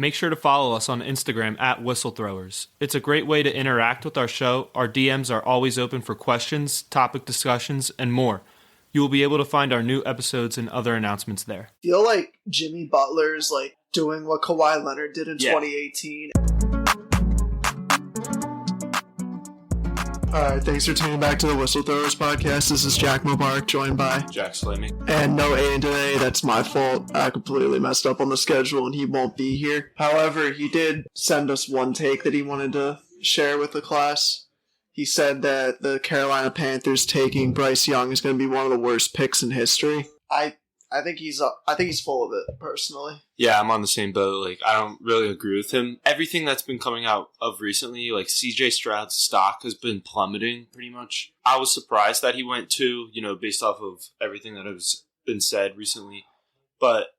Make sure to follow us on Instagram at Whistlethrowers. It's a great way to interact with our show. Our DMs are always open for questions, topic discussions, and more. You will be able to find our new episodes and other announcements there. I feel like Jimmy Butler's like doing what Kawhi Leonard did in 2018. Alright, thanks for tuning back to the Whistle Throwers podcast. This is Jack Mubarak, joined by Jack Slammy. And no Aiden today. That's my fault. I completely messed up on the schedule and he won't be here. However, he did send us one take that he wanted to share with the class. He said that the Carolina Panthers taking Bryce Young is going to be one of the worst picks in history. I think he's full of it, personally. Yeah, I'm on the same boat. Like, I don't really agree with him. Everything that's been coming out of recently, like CJ Stroud's stock has been plummeting pretty much. I was surprised that he went to, based off of everything that has been said recently. But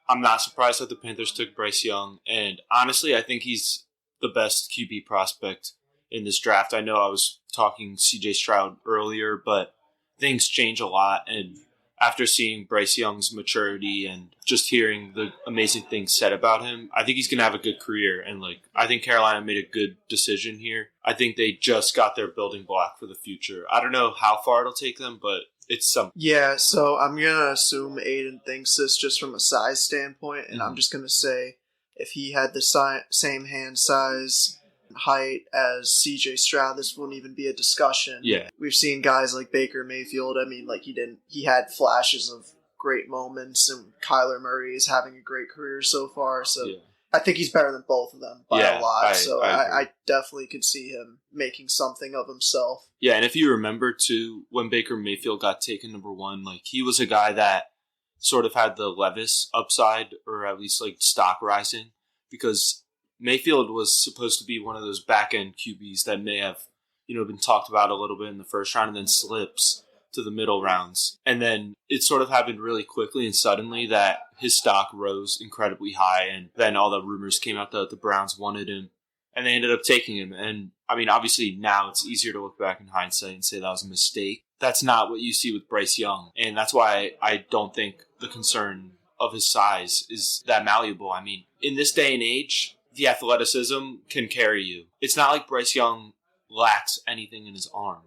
I'm not surprised that the Panthers took Bryce Young. And honestly, I think he's the best QB prospect in this draft. I know I was talking CJ Stroud earlier, but things change a lot. And after seeing Bryce Young's maturity and just hearing the amazing things said about him, I think he's going to have a good career. And I think Carolina made a good decision here. I think they just got their building block for the future. I don't know how far it'll take them, but it's something. Yeah, so I'm going to assume Aiden thinks this just from a size standpoint, and I'm just going to say if he had the same hand size height as CJ Stroud, this wouldn't even be a discussion. Yeah. We've seen guys like Baker Mayfield. I mean, he had flashes of great moments, and Kyler Murray is having a great career so far. So yeah. I think he's better than both of them by a lot. I definitely could see him making something of himself. Yeah, and if you remember too, when Baker Mayfield got taken number 1, he was a guy that sort of had the Levis upside, or at least stock rising, because Mayfield was supposed to be one of those back-end QBs that may have, been talked about a little bit in the first round and then slips to the middle rounds. And then it sort of happened really quickly and suddenly that his stock rose incredibly high. And then all the rumors came out that the Browns wanted him and they ended up taking him. And I mean, obviously now it's easier to look back in hindsight and say that was a mistake. That's not what you see with Bryce Young. And that's why I don't think the concern of his size is that malleable. I mean, in this day and age, the athleticism can carry you. It's not like Bryce Young lacks anything in his arm.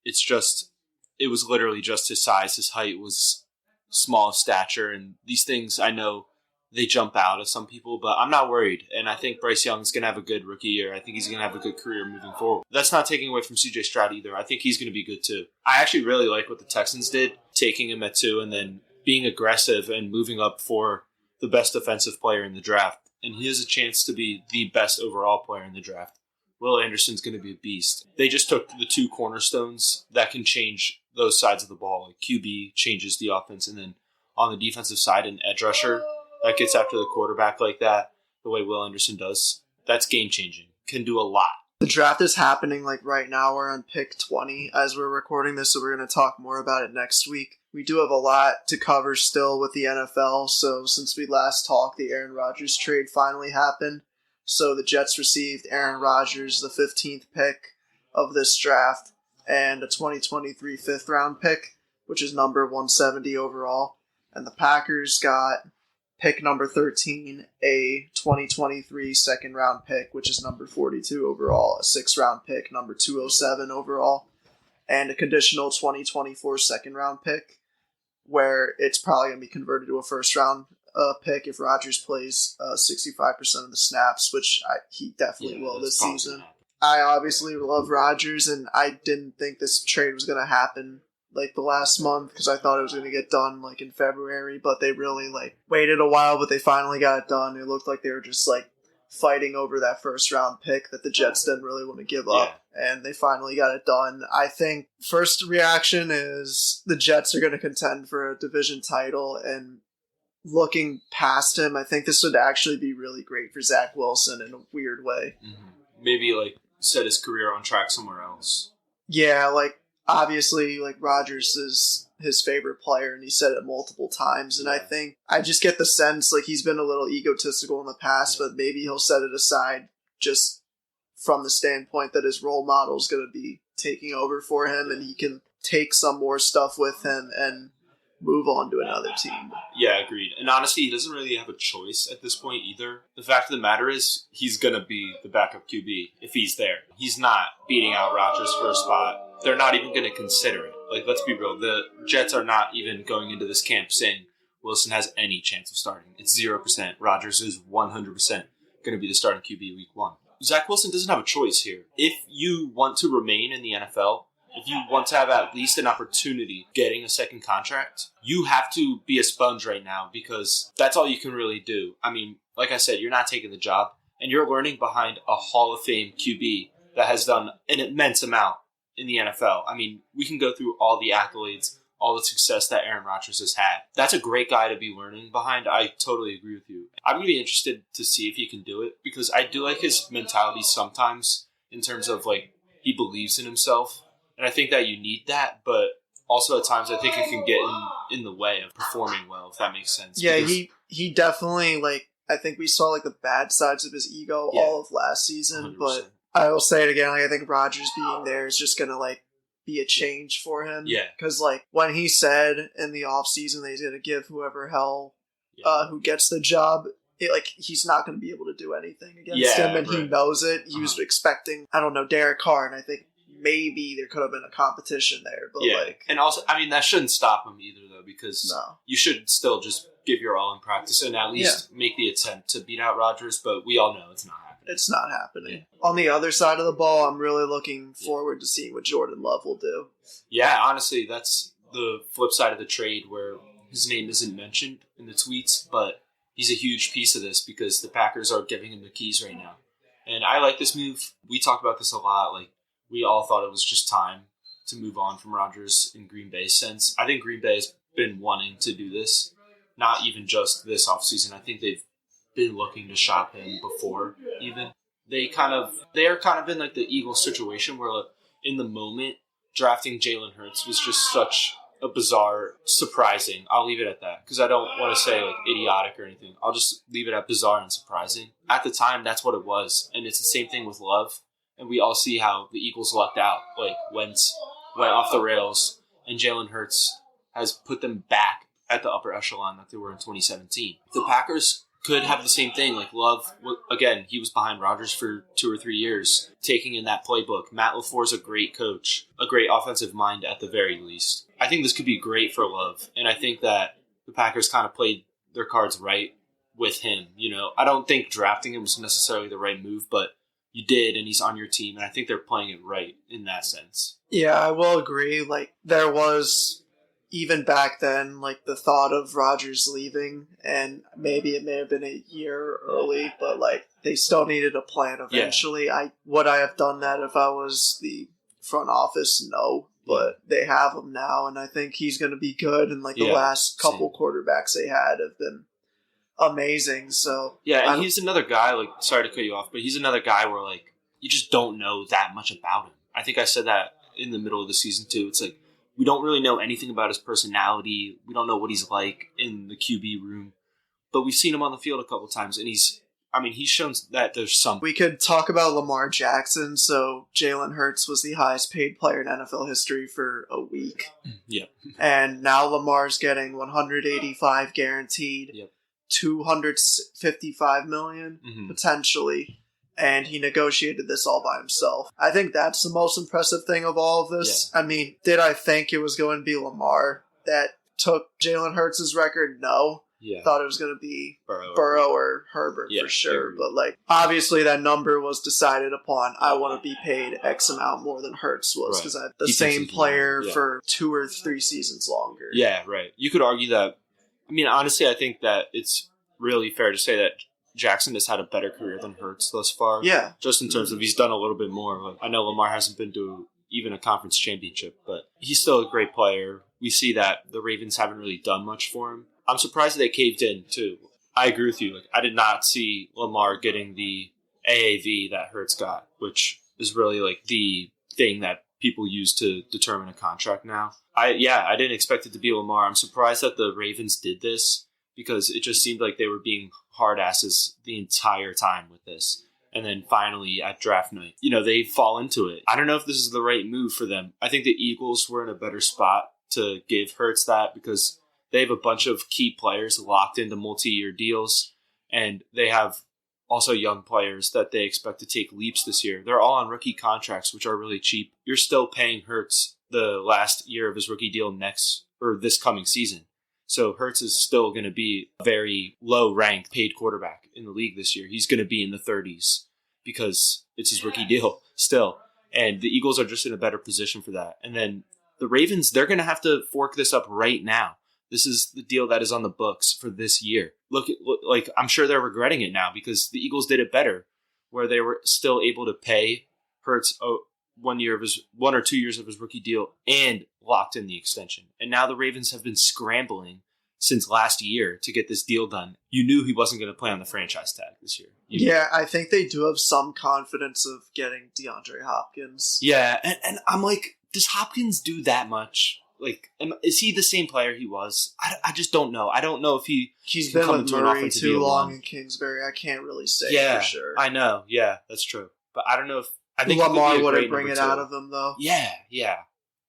It was literally just his size. His height was small of stature, and these things, I know they jump out at some people, but I'm not worried. And I think Bryce Young's going to have a good rookie year. I think he's going to have a good career moving forward. That's not taking away from CJ Stroud either. I think he's going to be good too. I actually really like what the Texans did, taking him at 2 and then being aggressive and moving up for the best defensive player in the draft. And he has a chance to be the best overall player in the draft. Will Anderson's going to be a beast. They just took the 2 cornerstones that can change those sides of the ball. QB changes the offense, and then on the defensive side, an edge rusher that gets after the quarterback like that, the way Will Anderson does, that's game-changing. Can do a lot. The draft is happening right now. We're on pick 20 as we're recording this, so we're going to talk more about it next week. We do have a lot to cover still with the NFL, so since we last talked, the Aaron Rodgers trade finally happened. So the Jets received Aaron Rodgers, the 15th pick of this draft, and a 2023 5th-round pick, which is number 170 overall. And the Packers got pick number 13, a 2023 2nd-round pick, which is number 42 overall, a 6th-round pick, number 207 overall, and a conditional 2024 2nd-round pick, where it's probably going to be converted to a 1st-round pick if Rodgers plays 65% of the snaps, which he definitely will this season. I obviously love Rodgers, and I didn't think this trade was going to happen the last month because I thought it was going to get done in February, but they really waited a while, but they finally got it done. It looked like they were just fighting over that 1st-round pick that the Jets didn't really want to give up, and they finally got it done. I think first reaction is the Jets are going to contend for a division title, and looking past him, I think this would actually be really great for Zach Wilson in a weird way. Mm-hmm. Maybe set his career on track somewhere else. Yeah, obviously Rodgers is his favorite player, and he said it multiple times, and I think I just get the sense he's been a little egotistical in the past, but maybe he'll set it aside just from the standpoint that his role model is going to be taking over for him, and he can take some more stuff with him and move on to another team. Yeah, agreed. And honestly, he doesn't really have a choice at this point either. The fact of the matter is, he's going to be the backup QB if he's there. He's not beating out Rodgers for a spot. They're not even going to consider it. Like, let's be real. The Jets are not even going into this camp saying Wilson has any chance of starting. It's 0%. Rodgers is 100% going to be the starting QB week 1. Zach Wilson doesn't have a choice here. If you want to remain in the NFL, if you want to have at least an opportunity getting a second contract, you have to be a sponge right now because that's all you can really do. I mean, like I said, you're not taking the job, and you're learning behind a Hall of Fame QB that has done an immense amount in the NFL. I mean, we can go through all the accolades, all the success that Aaron Rodgers has had. That's a great guy to be learning behind. I totally agree with you. I'm going to be interested to see if he can do it because I do like his mentality sometimes in terms of, like, he believes in himself. And I think that you need that, but also at times I think it can get in the way of performing well, if that makes sense. Yeah, he definitely, like, I think we saw, like, the bad sides of his ego all of last season, 100%. but I will say it again, like, I think Rodgers being there is just going to, like, be a change for him. Yeah. Because, like, when he said in the offseason that he's going to give whoever who gets the job, he's not going to be able to do anything against him, and he knows it. He was expecting, I don't know, Derek Carr, and I think maybe there could have been a competition there, but and also, I mean, that shouldn't stop him either, though, because you should still just give your all in practice and at least make the attempt to beat out Rodgers, but we all know it's not happening. It's not happening. Yeah. On the other side of the ball, I'm really looking forward to seeing what Jordan Love will do. Yeah, honestly, that's the flip side of the trade where his name isn't mentioned in the tweets, but he's a huge piece of this because the Packers are giving him the keys right now. And I like this move. We talked about this a lot, like, we all thought it was just time to move on from Rodgers in Green Bay's sense. I think Green Bay has been wanting to do this, not even just this offseason. I think they've been looking to shop him before even. They are kind of in like the Eagles situation where in the moment drafting Jalen Hurts was just such a bizarre, surprising. I'll leave it at that because I don't want to say like idiotic or anything. I'll just leave it at bizarre and surprising. At the time, that's what it was. And it's the same thing with Love. And we all see how the Eagles lucked out. Like, Wentz went off the rails, and Jalen Hurts has put them back at the upper echelon that they were in 2017. The Packers could have the same thing. Like, Love, again, he was behind Rodgers for 2 or 3 years, taking in that playbook. Matt LaFleur's a great coach, a great offensive mind at the very least. I think this could be great for Love, and I think that the Packers kind of played their cards right with him. You know, I don't think drafting him was necessarily the right move, but you did, and he's on your team, and I think they're playing it right in that sense. Yeah, I will agree. Like, there was, even back then, like, the thought of Rodgers leaving, and maybe it may have been a year early, but, like, they still needed a plan eventually. Yeah. Would I have done that if I was the front office? No, but they have him now, and I think he's going to be good, and, like, the last couple quarterbacks they had have been amazing. So yeah, and he's another guy, like, sorry to cut you off, but he's another guy where, like, you just don't know that much about him. I think I said that in the middle of the season too. It's like we don't really know anything about his personality. We don't know what he's like in the QB room, but we've seen him on the field a couple times, and he's shown that there's something. We could talk about Lamar Jackson. So Jalen Hurts was the highest paid player in NFL history for a week. Yep. And now Lamar's getting 185 guaranteed. Yep. 255 million potentially, and he negotiated this all by himself. I think that's the most impressive thing of all of this. Yeah. I mean, did I think it was going to be Lamar that took Jalen Hurts' record? No. Yeah. Thought it was going to be Burrow or Herbert for sure. But, like, obviously that number was decided upon. I want to be paid X amount more than Hurts was because I had the same player for 2 or 3 seasons longer. Yeah, right. You could argue that. I mean, honestly, I think that it's really fair to say that Jackson has had a better career than Hurts thus far. Yeah. Just in terms of he's done a little bit more. Like, I know Lamar hasn't been to even a conference championship, but he's still a great player. We see that the Ravens haven't really done much for him. I'm surprised that they caved in, too. I agree with you. Like, I did not see Lamar getting the AAV that Hurts got, which is really, like, the thing that people use to determine a contract now. I didn't expect it to be Lamar. I'm surprised that the Ravens did this because it just seemed like they were being hard asses the entire time with this. And then finally at draft night, they fall into it. I don't know if this is the right move for them. I think the Eagles were in a better spot to give Hurts that because They have a bunch of key players locked into multi-year deals, and they have also young players that they expect to take leaps this year. They're all on rookie contracts, which are really cheap. You're still paying Hurts the last year of his rookie deal this coming season. So Hurts is still going to be a very low-ranked paid quarterback in the league this year. He's going to be in the 30s because it's his rookie deal still. And the Eagles are just in a better position for that. And then the Ravens, they're going to have to fork this up right now. This is the deal that is on the books for this year. Like I'm sure they're regretting it now because the Eagles did it better, where they were still able to pay Hurts 1 or 2 years of his rookie deal and locked in the extension. And now the Ravens have been scrambling since last year to get this deal done. You knew he wasn't going to play on the franchise tag this year. Yeah, I think they do have some confidence of getting DeAndre Hopkins. Yeah, and I'm like, does Hopkins do that much? Like, is he the same player he was? I just don't know. I don't know if he's can been come with into an Murray offensive too deal long one. in Kingsbury. I can't really say Yeah, for sure. I know. Yeah, that's true. But I don't know if I think Lamar he could be a wouldn't great bring it number out two. of him though. Yeah.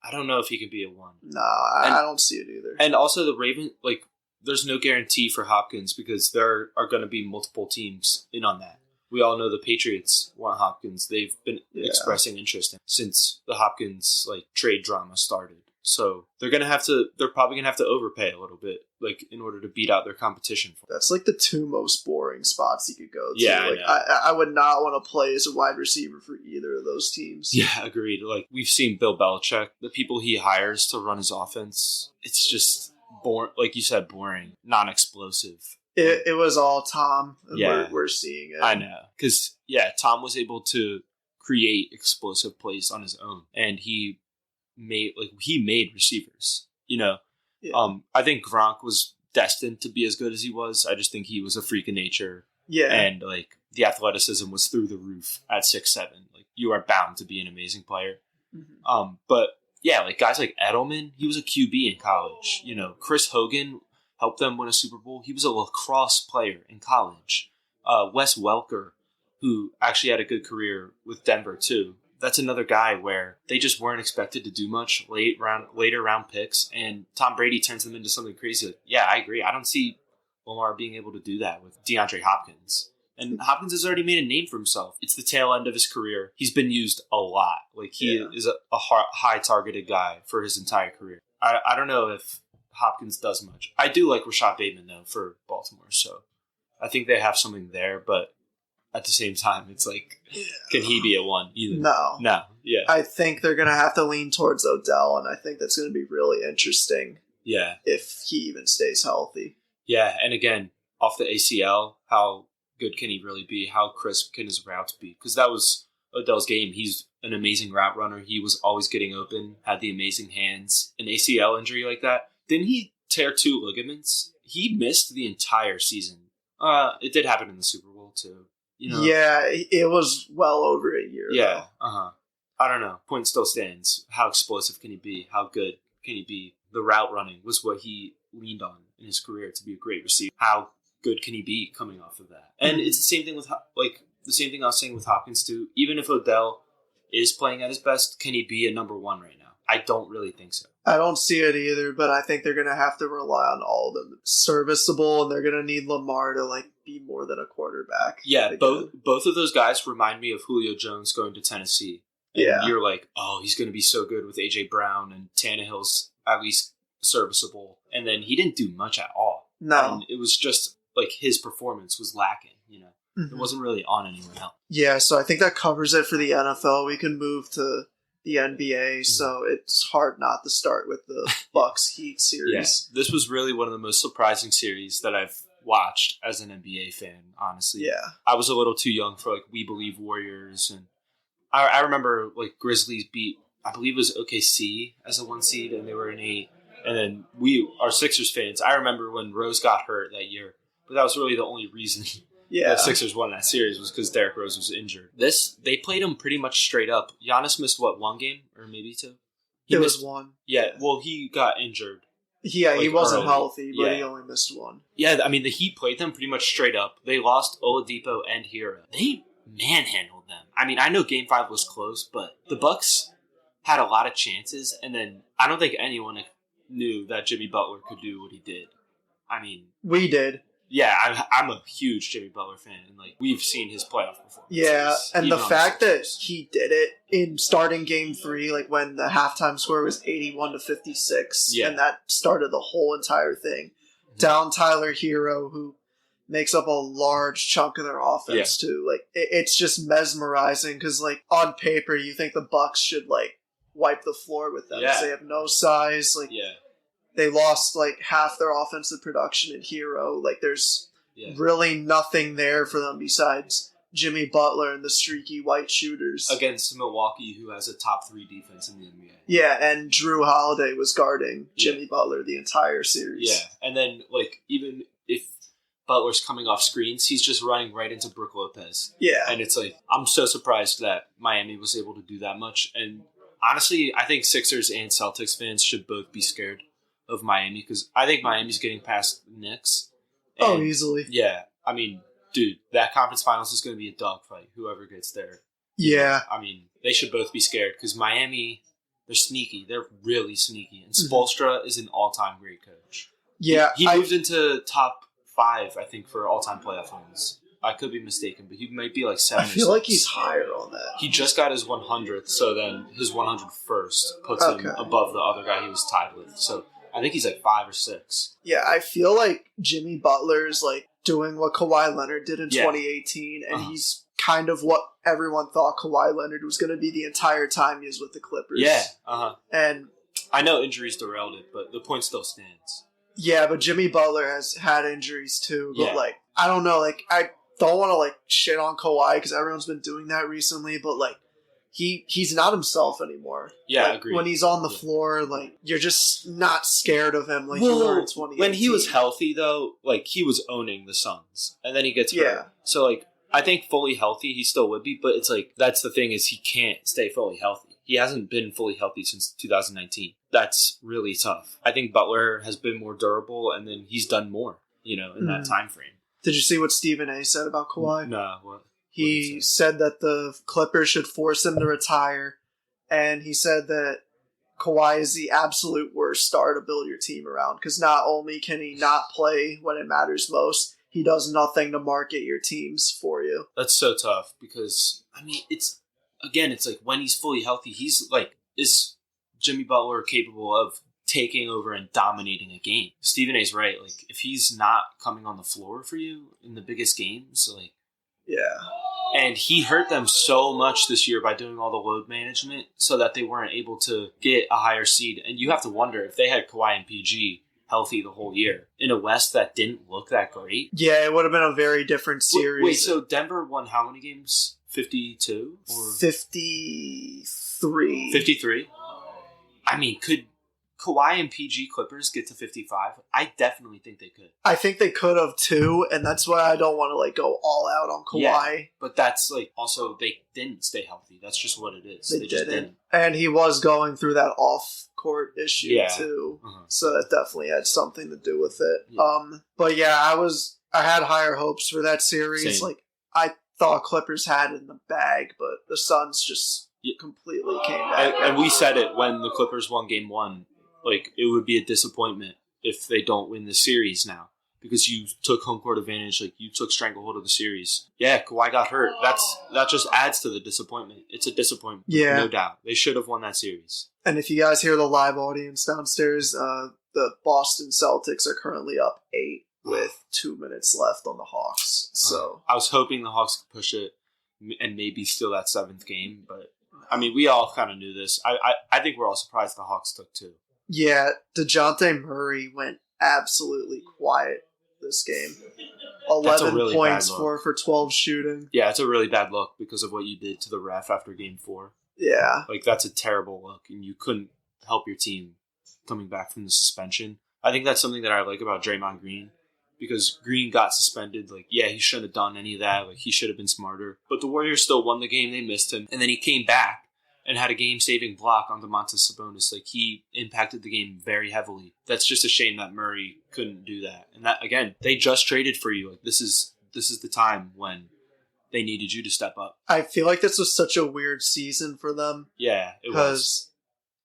I don't know if he could be a one. No, I don't see it either. And also the Ravens, like, there's no guarantee for Hopkins because there are going to be multiple teams in on that. We all know the Patriots want Hopkins. They've been expressing interest since the Hopkins trade drama started. So they're probably gonna have to overpay a little bit, like, in order to beat out their competition. That's like the two most boring spots you could go to. Yeah, like I would not want to play as a wide receiver for either of those teams. Yeah, agreed. Like, we've seen Bill Belichick, the people he hires to run his offense, it's just boring. Like you said, boring, non-explosive. It was all Tom. And Yeah, we're seeing it. I know, because Tom was able to create explosive plays on his own, and he made receivers. Yeah. I think Gronk was destined to be as good as he was. I just think he was a freak of nature. Yeah, And the athleticism was through the roof at 6'7". Like, you are bound to be an amazing player. Mm-hmm. But yeah, guys like Edelman, he was a QB in college. Chris Hogan helped them win a Super Bowl. He was a lacrosse player in college. Wes Welker, who actually had a good career with Denver too. That's another guy where they just weren't expected to do much, later round picks, and Tom Brady turns them into something crazy. Yeah, I agree. I don't see Lamar being able to do that with DeAndre Hopkins. And Hopkins has already made a name for himself. It's the tail end of his career. He's been used a lot. He is a high targeted guy for his entire career. I don't know if Hopkins does much. I do like Rashad Bateman, though, for Baltimore, so I think they have something there, but at the same time, it's like, can he be a one either? No. Yeah. I think they're going to have to lean towards Odell, and I think that's going to be really interesting. Yeah. If he even stays healthy. Yeah, and again, off the ACL, how good can he really be? How crisp can his routes be? Because that was Odell's game. He's an amazing route runner. He was always getting open, had the amazing hands. An ACL injury like that. Didn't he tear 2 ligaments? He missed the entire season. It did happen in the Super Bowl, too. Yeah, it was well over a year. Yeah, I don't know. Point still stands. How explosive can he be? How good can he be? The route running was what he leaned on in his career to be a great receiver. How good can he be coming off of that? And it's the same thing with the same thing I was saying with Hopkins too. Even if Odell is playing at his best, can he be a number one right now? I don't really think so. I don't see it either, but I think they're going to have to rely on all of them serviceable, and they're going to need Lamar to be more than a quarterback. Yeah, both of those guys remind me of Julio Jones going to Tennessee. And you're like, oh, he's going to be so good with A.J. Brown, and Tannehill's at least serviceable. And then he didn't do much at all. No. And it was just his performance was lacking, It wasn't really on anyone else. Yeah, so I think that covers it for the NFL. We can move to the NBA, so it's hard not to start with the Bucks Heat series. Yeah, this was really one of the most surprising series that I've watched as an NBA fan, honestly. Yeah. I was a little too young for We Believe Warriors, and I remember Grizzlies beat, I believe it was OKC as a 1 seed, and they were an 8. And then we are Sixers fans. I remember when Rose got hurt that year, but that was really the only reason that Sixers won that series was because Derrick Rose was injured. They played him pretty much straight up. Giannis missed, 1 game? Or maybe 2? It was 1. Yeah, well, he got injured. Yeah, he wasn't early. healthy, but he only missed 1. Yeah, I mean, the Heat played them pretty much straight up. They lost Oladipo and Hero. They manhandled them. I mean, I know Game 5 was close, but the Bucks had a lot of chances, and then I don't think anyone knew that Jimmy Butler could do what he did. I mean, We did. yeah, I'm a huge Jimmy Butler fan, and like we've seen his playoff performances. Yeah, and the even on fact that Sixers. he did it in starting game 3, like when the halftime score was 81-56, Yeah. and that started the whole entire thing. Mhm. Down Tyler Hero, who makes up a large chunk of their offense too. Like it's just mesmerizing because like on paper you think the Bucks should like wipe the floor with them. 'Cause they have no size. Like Yeah, they lost like half their offensive production in Hero. Like there's yeah. really nothing there for them besides Jimmy Butler and the streaky white shooters. Against Milwaukee, who has a top 3 defense in the NBA. Yeah, and Drew Holiday was guarding Jimmy Butler the entire series. Yeah, and then like even if Butler's coming off screens, he's just running right into Brook Lopez. Yeah. And it's like, I'm so surprised that Miami was able to do that much. And honestly, I think Sixers and Celtics fans should both be scared of Miami because I think Miami's getting past the Knicks. Oh, And, easily. yeah, I mean, dude, that conference finals is going to be a dogfight, whoever gets there. Yeah. I mean, they should both be scared because Miami, they're sneaky. They're really sneaky. And Spoelstra is an all-time great coach. Yeah. He moved into top 5, I think, for all-time playoff wins. I could be mistaken, but he might be like 7 I or feel like 6. he's higher on that. He just got his 100th, so then his 101st puts him above the other guy he was tied with. So I think he's like 5 or 6. Yeah, I feel like Jimmy Butler's like doing what Kawhi Leonard did in 2018, and he's kind of what everyone thought Kawhi Leonard was going to be the entire time he was with the Clippers. Yeah, And I know injuries derailed it, but the point still stands. yeah, but Jimmy Butler has had injuries too. But Yeah. like, I don't know, like I don't want to like shit on Kawhi because everyone's been doing that recently, but like he's not himself anymore. Yeah, like, agreed. when he's on the floor, like you're just not scared of him like you were in 2018. When he was healthy, though, like he was owning the Suns, and then he gets hurt. Yeah. So like, I think fully healthy, he still would be, but it's like that's the thing is he can't stay fully healthy. He hasn't been fully healthy since 2019. That's really tough. I think Butler has been more durable, and then he's done more, in that time frame. Did you see what Stephen A. said about Kawhi? No, what? He said that the Clippers should force him to retire, and he said that Kawhi is the absolute worst star to build your team around because not only can he not play when it matters most, he does nothing to market your teams for you. That's so tough because, I mean, it's like when he's fully healthy, he's like, is Jimmy Butler capable of taking over and dominating a game? Stephen A's right. Like, if he's not coming on the floor for you in the biggest games, like, yeah. And he hurt them so much this year by doing all the load management so that they weren't able to get a higher seed. And you have to wonder if they had Kawhi and PG healthy the whole year in a West that didn't look that great. Yeah, it would have been a very different series. Wait, so Denver won how many games? 52? Or 53. 53? I mean, could Kawhi and PG Clippers get to 55? I definitely think they could. I think they could have too, and that's why I don't want to like go all out on Kawhi. Yeah, but that's like also they didn't stay healthy. That's just what it is. They just didn't. And he was going through that off-court issue too, so that definitely had something to do with it. Yeah. But yeah, I had higher hopes for that series. Same. Like I thought Clippers had it in the bag, but the Suns just completely came back. And we said it when the Clippers won Game 1. Like, it would be a disappointment if they don't win the series now. Because you took home court advantage. Like, you took stranglehold of the series. Yeah, Kawhi got hurt. That just adds to the disappointment. It's a disappointment. Yeah. No doubt. They should have won that series. And if you guys hear the live audience downstairs, the Boston Celtics are currently up 8 with 2 minutes left on the Hawks. So I was hoping the Hawks could push it and maybe steal that 7th game. But, I mean, we all kind of knew this. I think we're all surprised the Hawks took 2. yeah, DeJounte Murray went absolutely quiet this game. 11 really points, bad look. 4 for 12 shooting. Yeah, it's a really bad look because of what you did to the ref after Game 4. Yeah. Like, that's a terrible look, and you couldn't help your team coming back from the suspension. I think that's something that I like about Draymond Green, because Green got suspended. Like, yeah, he shouldn't have done any of that. Like, he should have been smarter. But the Warriors still won the game. They missed him. And then he came back and had a game-saving block on Domantas Sabonis. Like, he impacted the game very heavily. That's just a shame that Murray couldn't do that. And that, again, they just traded for you. Like, this is the time when they needed you to step up. I feel like this was such a weird season for them. Yeah, it was. Because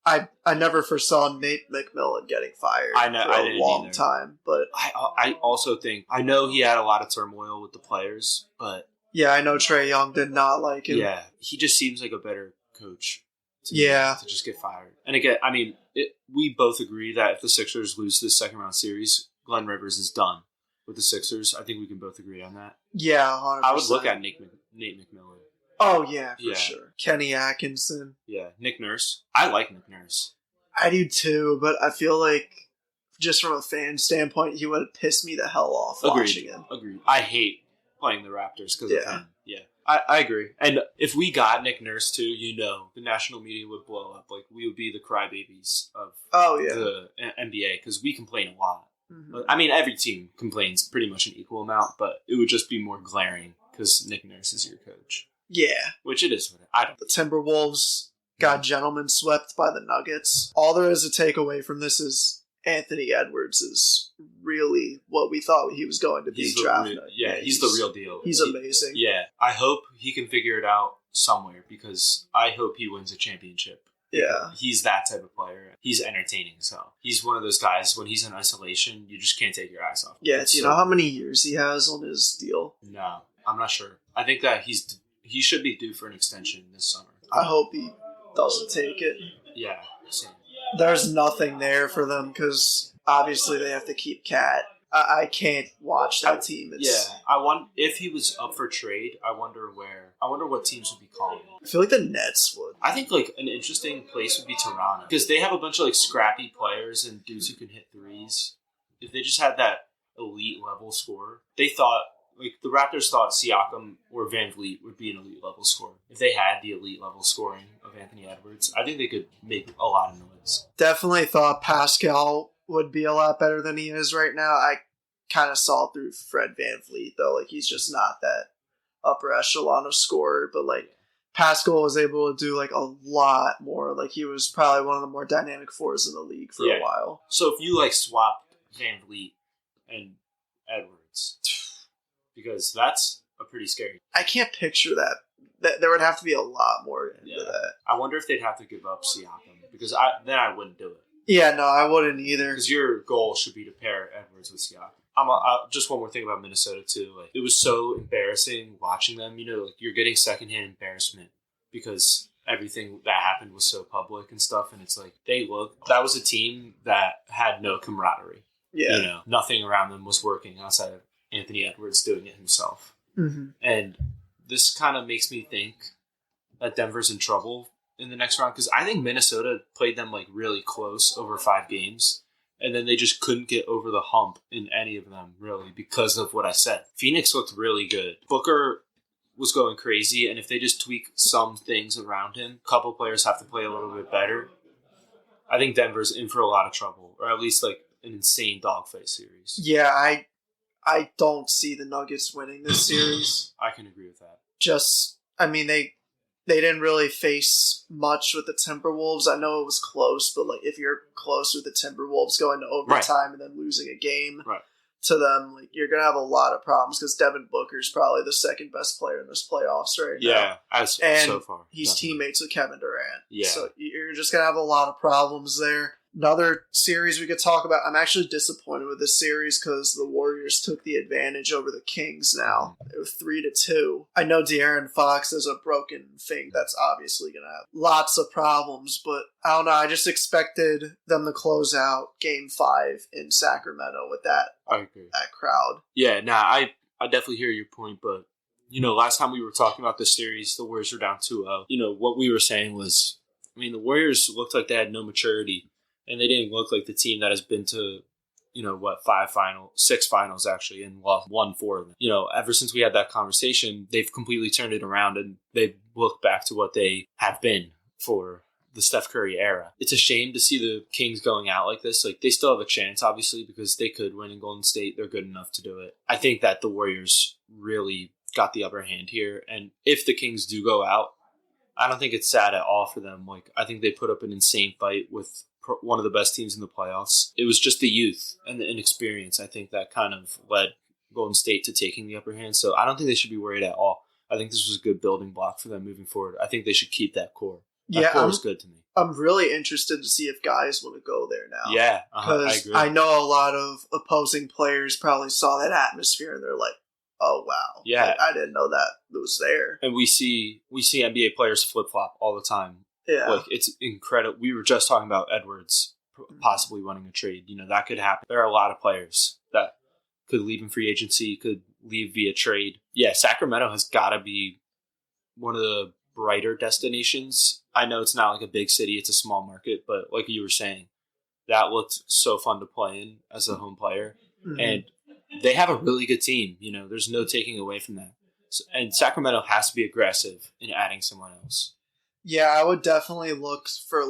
I never foresaw Nate McMillan getting fired I know, for I a didn't long either. time, but I also think, I know he had a lot of turmoil with the players, but yeah, I know Trae Young did not like him. yeah, he just seems like a better coach to to just get fired. And again, I mean, we both agree that if the Sixers lose this second round series, Glenn Rivers is done with the Sixers. I think we can both agree on that. Yeah, 100%. I would look at Nate McMillan. Oh, yeah, for Yeah. sure. Kenny Atkinson. Yeah, Nick Nurse. I like Nick Nurse. I do too, but I feel like just from a fan standpoint, he would have pissed me the hell off watching him. Agreed. I hate playing the Raptors because of Yeah. him. Yeah. I agree. And if we got Nick Nurse too, the national media would blow up. Like, we would be the crybabies of the NBA because we complain a lot. Mm-hmm. I mean, every team complains pretty much an equal amount, but it would just be more glaring because Nick Nurse is your coach. Yeah. Which it is. I don't. The Timberwolves got gentlemen swept by the Nuggets. All there is to take away from this is Anthony Edwards is really what we thought he was going to be drafted. He's the real deal. He's amazing. Yeah. I hope he can figure it out somewhere because I hope he wins a championship. Yeah. He's that type of player. He's entertaining as hell. He's one of those guys, when he's in isolation, you just can't take your eyes off. Yeah, do you know how many years he has on his deal? No, I'm not sure. I think that he should be due for an extension this summer. I hope he doesn't take it. Yeah, same. There's nothing there for them because obviously they have to keep Cat. I can't watch that team. I want if he was up for trade. I wonder what teams would be calling. I feel like the Nets would. I think like an interesting place would be Toronto because they have a bunch of like scrappy players and dudes who can hit threes. If they just had that elite level scorer, they thought like the Raptors thought Siakam or Van Vliet would be an elite level scorer. If they had the elite level scoring of Anthony Edwards, I think they could make a lot of noise. Definitely thought Pascal would be a lot better than he is right now. I kind of saw through Fred VanVleet though. Like, he's just not that upper echelon of scorer, but like Pascal was able to do like a lot more. Like, he was probably one of the more dynamic fours in the league for a while. So if you like swapped VanVleet and Edwards, because that's a pretty scary. I can't picture that. There would have to be a lot more into that. I wonder if they'd have to give up Siakam because then I wouldn't do it. Yeah, no, I wouldn't either. Because your goal should be to pair Edwards with Siakam. Just one more thing about Minnesota too. Like, it was so embarrassing watching them. Like, you're getting secondhand embarrassment because everything that happened was so public and stuff. And it's like that was a team that had no camaraderie. Yeah, nothing around them was working outside of Anthony Edwards doing it himself. Mm-hmm. And this kind of makes me think that Denver's in trouble in the next round because I think Minnesota played them like really close over 5 games. And then they just couldn't get over the hump in any of them, really, because of what I said. Phoenix looked really good. Booker was going crazy, and if they just tweak some things around him, a couple players have to play a little bit better. I think Denver's in for a lot of trouble, or at least like an insane dogfight series. Yeah, I don't see the Nuggets winning this series. I can agree with that. They didn't really face much with the Timberwolves. I know it was close, but like if you're close with the Timberwolves going to overtime and then losing a game to them, like you're gonna have a lot of problems because Devin Booker's probably the second best player in this playoffs right now. Yeah, so far. He's definitely. teammates with Kevin Durant. Yeah, so you're just gonna have a lot of problems there. Another series we could talk about. I'm actually disappointed with this series because the Warriors took the advantage over the Kings now. It was 3-2. I know De'Aaron Fox is a broken thing. That's obviously going to have lots of problems, but I don't know. I just expected them to close out Game 5 in Sacramento with that crowd. Yeah, I definitely hear your point, but last time we were talking about this series, the Warriors were down 2-0. What we were saying was, the Warriors looked like they had no maturity. And they didn't look like the team that has been to, 6 finals actually, and lost 1-4 of them. Ever since we had that conversation, they've completely turned it around and they've looked back to what they have been for the Steph Curry era. It's a shame to see the Kings going out like this. Like, they still have a chance, obviously, because they could win in Golden State. They're good enough to do it. I think that the Warriors really got the upper hand here. And if the Kings do go out, I don't think it's sad at all for them. Like, I think they put up an insane fight with one of the best teams in the playoffs. It was just the youth and the inexperience, I think, that kind of led Golden State to taking the upper hand. So I don't think they should be worried at all. I think this was a good building block for them moving forward. I think they should keep that core. Yeah, That core is good to me. I'm really interested to see if guys want to go there now. Yeah, I Because agree. I know a lot of opposing players probably saw that atmosphere and they're like, oh, wow. Yeah. Like, I didn't know that it was there. And we see NBA players flip-flop all the time. Yeah. Like, it's incredible. We were just talking about Edwards possibly winning a trade. That could happen. There are a lot of players that could leave in free agency, could leave via trade. Yeah, Sacramento has got to be one of the brighter destinations. I know it's not like a big city, it's a small market, but like you were saying, that looked so fun to play in as a home player. Mm-hmm. And they have a really good team. There's no taking away from that. And Sacramento has to be aggressive in adding someone else. Yeah, I would definitely look for,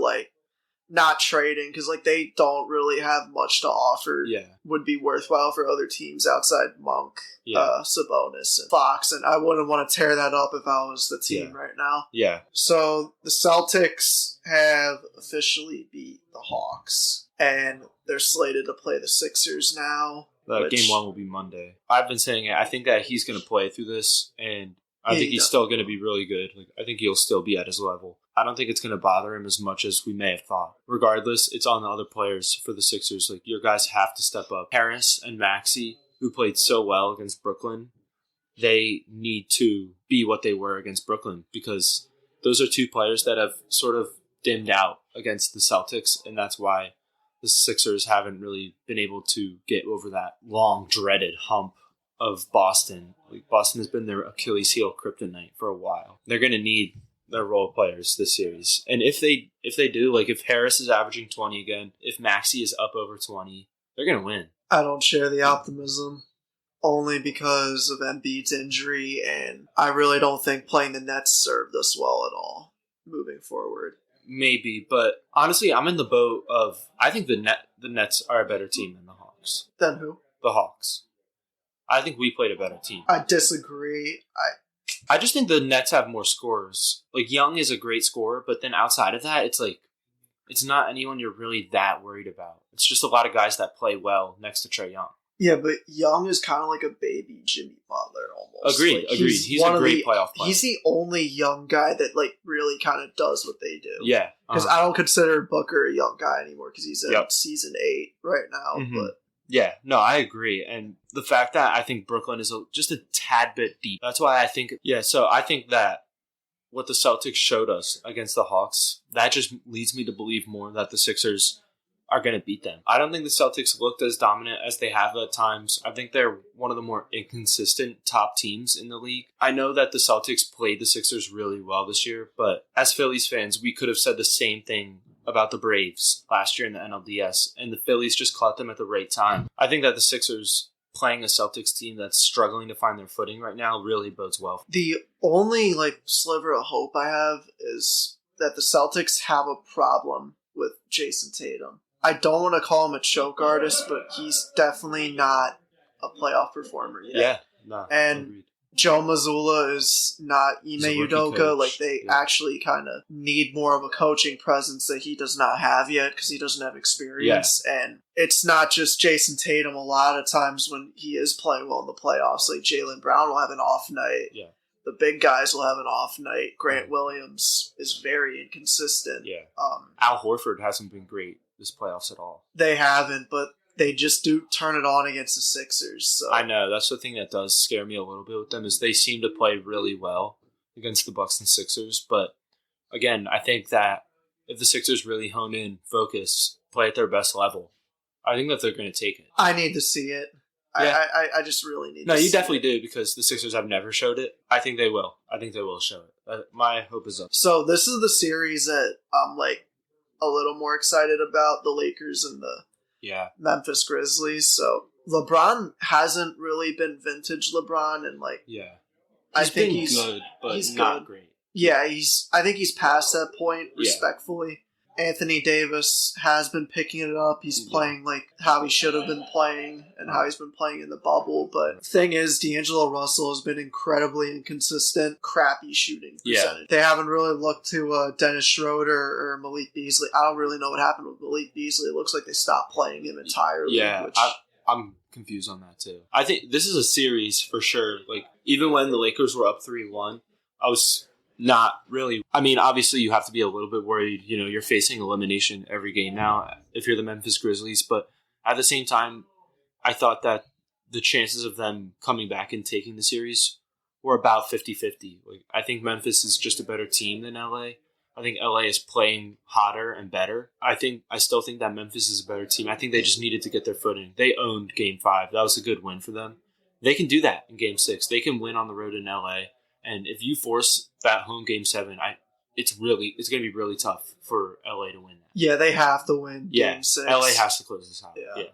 not trading, because, they don't really have much to offer. Yeah. Would be worthwhile for other teams outside Monk, Sabonis, and Fox, and I wouldn't want to tear that up if I was the team right now. Yeah. So, the Celtics have officially beat the Hawks, and they're slated to play the Sixers now. Game 1 will be Monday. I've been saying it. I think that he's going to play through this, and I think he's still going to be really good. I think he'll still be at his level. I don't think it's going to bother him as much as we may have thought. Regardless, it's on the other players for the Sixers. Your guys have to step up. Harris and Maxey, who played so well against Brooklyn, they need to be what they were against Brooklyn, because those are two players that have sort of dimmed out against the Celtics, and that's why the Sixers haven't really been able to get over that long, dreaded hump of Boston. Boston has been their Achilles heel kryptonite for a while. They're going to need their role players this series. And if they do, if Harris is averaging 20 again, if Maxey is up over 20, they're going to win. I don't share the optimism, only because of Embiid's injury, and I really don't think playing the Nets served us well at all moving forward. Maybe, but honestly, I'm in the boat of, I think the Nets are a better team than the Hawks. Then who? The Hawks. I think we played a better team. I disagree. I just think the Nets have more scorers. Young is a great scorer, but then outside of that, it's not anyone you're really that worried about. It's just a lot of guys that play well next to Trae Young. Yeah, but Young is kind of like a baby Jimmy Butler almost. Agreed. He's a great playoff player. He's the only young guy that really kind of does what they do. Yeah. Because I don't consider Booker a young guy anymore because he's in season 8 right now. Mm-hmm. But yeah, no, I agree. And the fact that I think Brooklyn is just a tad bit deep. That's why I think, so I think that what the Celtics showed us against the Hawks, that just leads me to believe more that the Sixers are going to beat them. I don't think the Celtics looked as dominant as they have at times. I think they're one of the more inconsistent top teams in the league. I know that the Celtics played the Sixers really well this year, but as Phillies fans, we could have said the same thing about the Braves last year in the NLDS, and the Phillies just caught them at the right time. I think that the Sixers playing a Celtics team that's struggling to find their footing right now really bodes well. The only sliver of hope I have is that the Celtics have a problem with Jason Tatum. I don't want to call him a choke artist, but he's definitely not a playoff performer yet. Yeah, no, and agreed. Joe Mazzulla is not Ime Udoka. They actually kind of need more of a coaching presence that he does not have yet because he doesn't have experience. Yeah. And it's not just Jason Tatum. A lot of times when he is playing well in the playoffs, Jaylen Brown will have an off night. Yeah. The big guys will have an off night. Grant Williams is very inconsistent. Yeah. Al Horford hasn't been great this playoffs at all. They haven't, but they just do turn it on against the Sixers. So. I know. That's the thing that does scare me a little bit with them is they seem to play really well against the Bucks and Sixers. But again, I think that if the Sixers really hone in, focus, play at their best level, I think that they're going to take it. I need to see it. Yeah. I just really need to see it. No, you definitely do because the Sixers have never showed it. I think they will. I think they will show it. My hope is up. So this is the series that I'm a little more excited about, the Lakers and the Memphis Grizzlies. So LeBron hasn't really been vintage LeBron, and I think he's good, but he's not great. Yeah, I think he's past that point, respectfully. Anthony Davis has been picking it up. He's playing how he should have been playing and how he's been playing in the bubble. But the thing is, D'Angelo Russell has been incredibly inconsistent, crappy shooting percentage. They haven't really looked to Dennis Schroeder or Malik Beasley. I don't really know what happened with Malik Beasley. It looks like they stopped playing him entirely. Yeah, I'm confused on that too. I think this is a series for sure. Even when the Lakers were up 3-1, I was Not really. I mean, obviously you have to be a little bit worried. You know, you're facing elimination every game now if you're the Memphis Grizzlies. But at the same time, I thought that the chances of them coming back and taking the series were about 50-50. Like, I think Memphis is just a better team than LA. I think LA is playing hotter and better. I still think that Memphis is a better team. I think they just needed to get their footing. They owned Game 5. That was a good win for them. They can do that in Game 6. They can win on the road in LA. And if you force that home Game 7, it's going to be really tough for LA to win that. Yeah, they have to win Game 6. LA has to close this out. Yeah.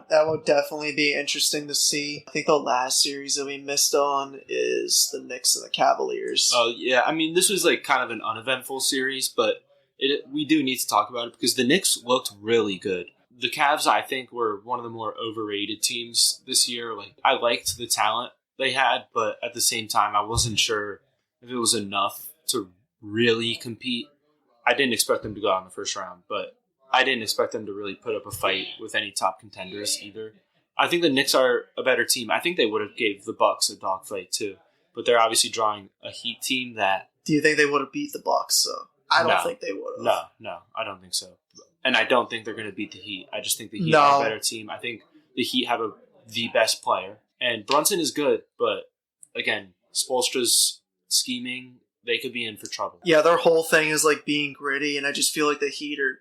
That would definitely be interesting to see. I think the last series that we missed on is the Knicks and the Cavaliers. Oh, yeah. I mean, this was like kind of an uneventful series, but we do need to talk about it because the Knicks looked really good. The Cavs, I think, were one of the more overrated teams this year. Like, I liked the talent they had, but at the same time, I wasn't sure if it was enough to really compete. I didn't expect them to go out in the first round, but I didn't expect them to really put up a fight with any top contenders either. I think the Knicks are a better team. I think they would have gave the Bucks a dogfight too, but they're obviously drawing a Heat team that. Do you think they would have beat the Bucks? I don't think they would have. No, I don't think so. And I don't think they're going to beat the Heat. I just think the Heat are a better team. I think the Heat have the best player, and Brunson is good, but again, Spoelstra's scheming, they could be in for trouble. Yeah, their whole thing is like being gritty, and I just feel like the Heat are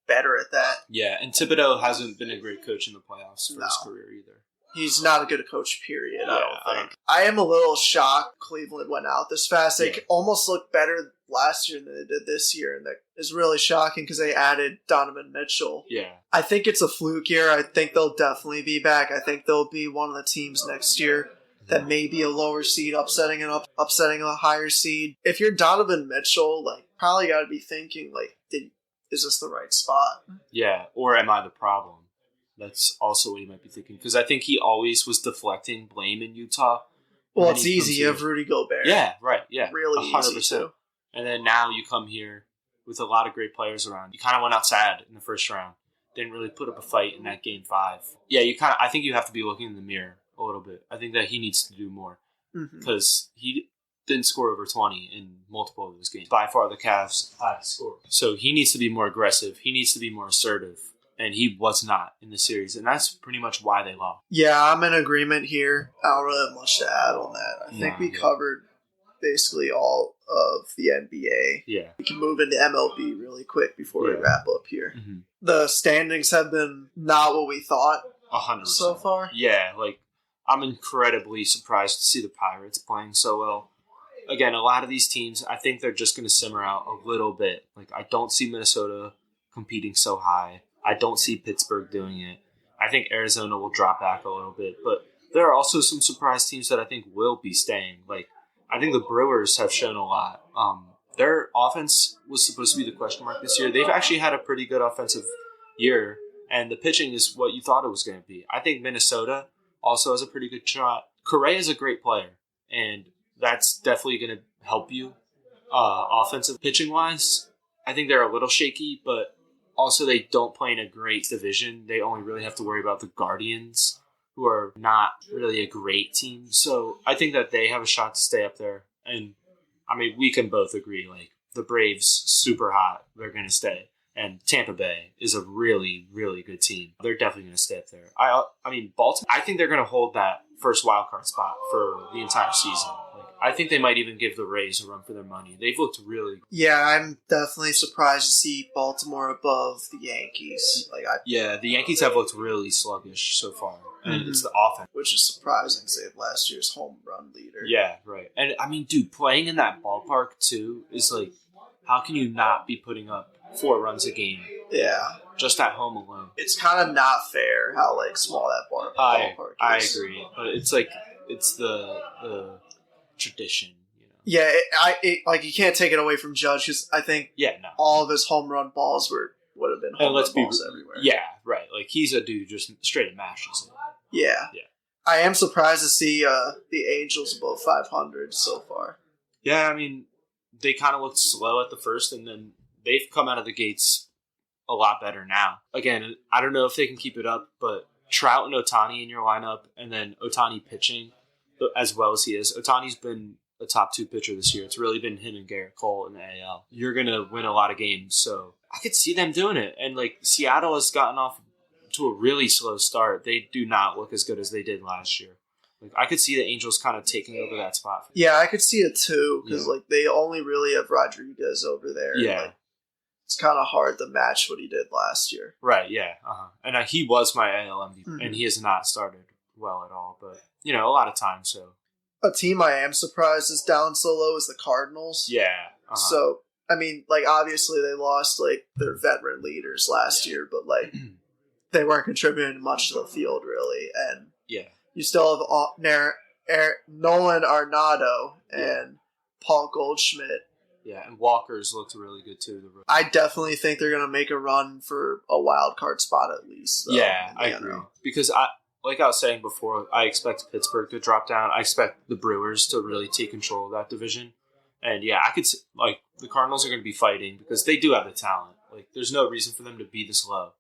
better at that. Yeah, and Thibodeau hasn't been a great coach in the playoffs for his career either. He's not a good coach, period, I don't think. I am a little shocked Cleveland went out this fast. They almost looked better last year than they did this year, and that is really shocking because they added Donovan Mitchell. Yeah. I think it's a fluke year. I think they'll definitely be back. I think they'll be one of the teams next year that may be a lower seed upsetting a higher seed. If you're Donovan Mitchell, like, probably got to be thinking, like, is this the right spot? Yeah, or am I the problem? That's also what he might be thinking. Because I think he always was deflecting blame in Utah. Well, it's easy. You have Rudy Gobert. Yeah, right. Yeah, really 100%. Easy too. And then now you come here with a lot of great players around. You kind of went out sad in the first round. Didn't really put up a fight in that Game 5. Yeah, I think you have to be looking in the mirror a little bit. I think that he needs to do more. Because he didn't score over 20 in multiple of those games. By far the Cavs' highest score. So he needs to be more aggressive. He needs to be more assertive. And he was not in the series. And that's pretty much why they lost. Yeah, I'm in agreement here. I don't really have much to add on that. I think we covered basically all of the NBA. Yeah. We can move into MLB really quick before we wrap up here. The standings have been not what we thought 100% so far. Yeah, like, I'm incredibly surprised to see the Pirates playing so well. Again, a lot of these teams, I think they're just going to simmer out a little bit. Like, I don't see Minnesota competing so high. I don't see Pittsburgh doing it. I think Arizona will drop back a little bit. But there are also some surprise teams that I think will be staying. Like, I think the Brewers have shown a lot. Their offense was supposed to be the question mark this year. They've actually had a pretty good offensive year, and the pitching is what you thought it was going to be. I think Minnesota also has a pretty good shot. Correa is a great player, and that's definitely going to help you offensive pitching-wise. I think they're a little shaky, but also they don't play in a great division. They only really have to worry about the Guardians, who are not really a great team. So I think that they have a shot to stay up there. And, I mean, we can both agree, like, the Braves, super hot. They're going to stay. And Tampa Bay is a really, really good team. They're definitely going to stay up there. I mean, Baltimore, I think they're going to hold that first wild card spot for the entire season. Like, I think they might even give the Rays a run for their money. They've looked really good. Yeah, I'm definitely surprised to see Baltimore above the Yankees. Yeah, the Yankees have looked really sluggish so far. And it's the offense. Which is surprising because they have last year's home run leader. Yeah, right. And, I mean, dude, playing in that ballpark, too, is like, how can you not be putting up 4 runs a game? Yeah. Just at home alone. It's kind of not fair how, like, small that ballpark is. I agree. But it's like, it's the tradition, you know? Yeah, like, you can't take it away from Judge because I think all of his home run balls would have been home run balls everywhere. Yeah, right. Like, he's a dude who just straight mashes it. Yeah. I am surprised to see the Angels above 500 so far. Yeah, I mean, they kind of looked slow at the first, and then they've come out of the gates a lot better now. Again, I don't know if they can keep it up, but Trout and Ohtani in your lineup, and then Ohtani pitching as well as he is. Ohtani's been a top 2 pitcher this year. It's really been him and Garrett Cole in the AL. You're going to win a lot of games, so I could see them doing it. And, like, Seattle has gotten off to a really slow start. They do not look as good as they did last year. Like, I could see the Angels kind of taking over that spot. Yeah, I could see it too, because like they only really have Rodriguez over there. Yeah. Like, it's kind of hard to match what he did last year. Right, yeah. And he was my AL MVP, and he has not started well at all. But, you know, a lot of time, so. A team I am surprised is down so low is the Cardinals. Yeah. So, I mean, like, obviously they lost, like, their veteran leaders last year, but, like, they weren't contributing much to the field, really. And you still have Nolan Arenado and Paul Goldschmidt. Yeah, and Walker's looked really good, too. I definitely think they're going to make a run for a wild card spot at least. So, yeah, I agree. Because like I was saying before, I expect Pittsburgh to drop down. I expect the Brewers to really take control of that division. And yeah, I could see, like, the Cardinals are going to be fighting because they do have the talent. Like, there's no reason for them to be this low.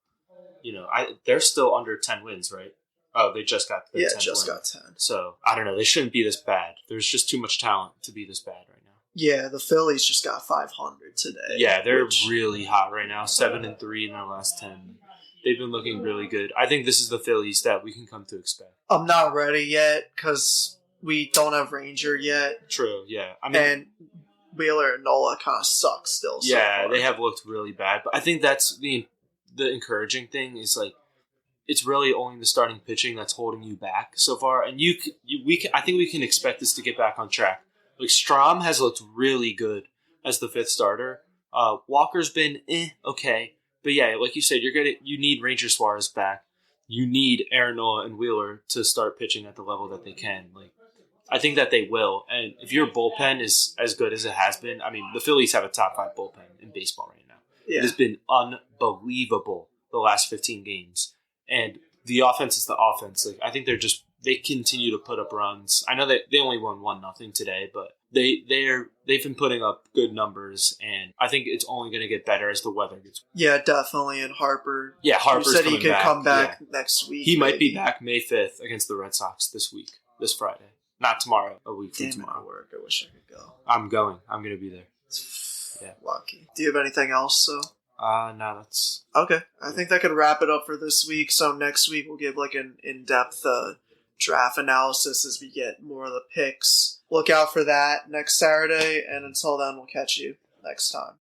You know, they're still under 10 wins, right? Oh, they just got 10 got 10. So, I don't know. They shouldn't be this bad. There's just too much talent to be this bad right now. Yeah, the Phillies just got 500 today. Yeah, they're really hot right now. 7-3 in their last 10. They've been looking really good. I think this is the Phillies that we can come to expect. I'm not ready yet because we don't have Ranger yet. True, yeah. I mean, and Wheeler and Nola kind of suck still. Yeah, they have looked really bad. But I think that's the encouraging thing is, like, it's really only the starting pitching that's holding you back so far. And I think we can expect this to get back on track. Like, Strahm has looked really good as the 5th starter. Walker's been okay. But yeah, like you said, you need Ranger Suarez back. You need Aaron Nola and Wheeler to start pitching at the level that they can. Like, I think that they will. And if your bullpen is as good as it has been, I mean, the Phillies have a top 5 bullpen in baseball right now. Yeah. It has been unbelievable the last 15 games. And the offense is the offense. Like, I think they continue to put up runs. I know that they only won 1-0 today, but they've been putting up good numbers, and I think it's only going to get better as the weather gets. Yeah, definitely. And Harper. Yeah, Harper's said he could come back next week. He might be back May 5th against the Red Sox this Friday, not tomorrow. A week from tomorrow. Work. I wish I could go. I'm going. I'm going to be there. Yeah, lucky. Do you have anything else? No, that's okay. I think that could wrap it up for this week. So next week we'll give like an in-depth draft analysis as we get more of the picks. Look out for that next Saturday, and until then, we'll catch you next time.